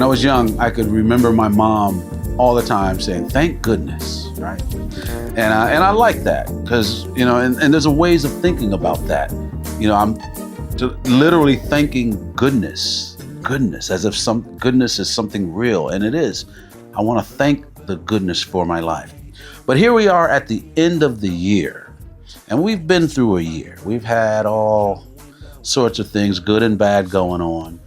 I was young, I could remember my mom all the time saying, "Thank goodness," right? And I like that because, you know, and there's a ways of thinking about that. You know, I'm literally thanking goodness, as if some goodness is something real, and it is. I want to thank the goodness for my life. But here we are at the end of the year, and we've been through a year. We've had all sorts of things, good and bad, going on.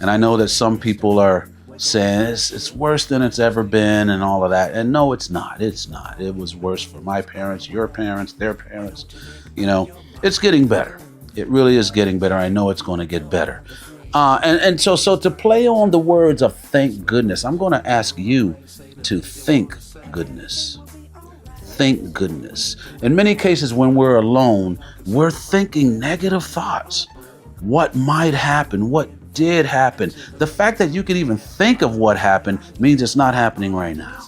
And I know that some people are saying it's worse than it's ever been and all of that. And no, it's not. It's not. It was worse for my parents, your parents, their parents. You know, it's getting better. It really is getting better. I know it's going to get better. And so to play on the words of thank goodness, I'm going to ask you to think goodness. Think goodness. In many cases, when we're alone, we're thinking negative thoughts. What might happen? What did happen? The fact that you can even think of what happened means it's not happening right now.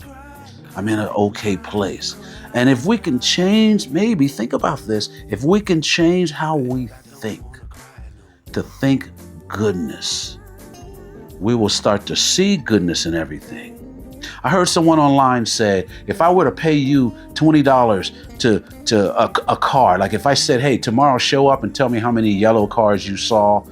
I'm in an okay place. And if we can change, maybe think about this, if we can change how we think, to think goodness, we will start to see goodness in everything. I heard someone online say, if I were to pay you $20 to a car, like if I said, hey, tomorrow show up and tell me how many yellow cars you saw,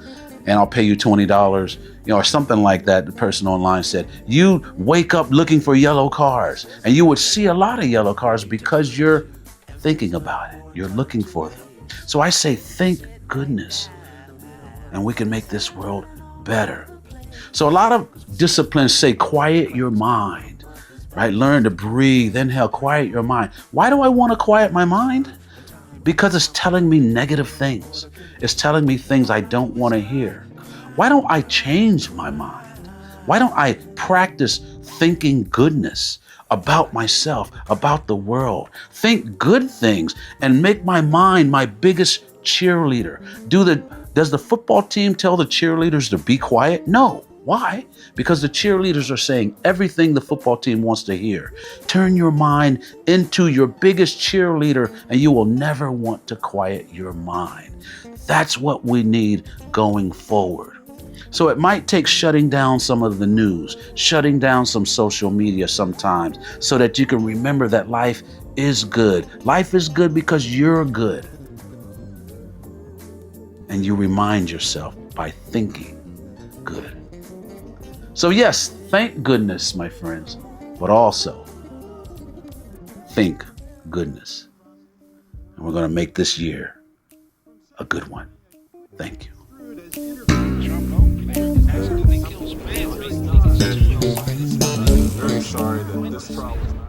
and I'll pay you $20, you know, or something like that. The person online said, you wake up looking for yellow cars, and you would see a lot of yellow cars because you're thinking about it. You're looking for them. So I say, thank goodness, and we can make this world better. So a lot of disciplines say, quiet your mind, right? Learn to breathe, inhale, quiet your mind. Why do I want to quiet my mind? Because it's telling me negative things. It's telling me things I don't want to hear. Why don't I change my mind? Why don't I practice thinking goodness about myself, about the world? Think good things and make my mind my biggest cheerleader. Does the football team tell the cheerleaders to be quiet? No. Why? Because the cheerleaders are saying everything the football team wants to hear. Turn your mind into your biggest cheerleader, and you will never want to quiet your mind. That's what we need going forward. So it might take shutting down some of the news, shutting down some social media sometimes, so that you can remember that life is good. Life is good because you're good. And you remind yourself by thinking good. So yes, thank goodness, my friends, but also think goodness. And we're going to make this year a good one. Thank you. Very sorry that this problem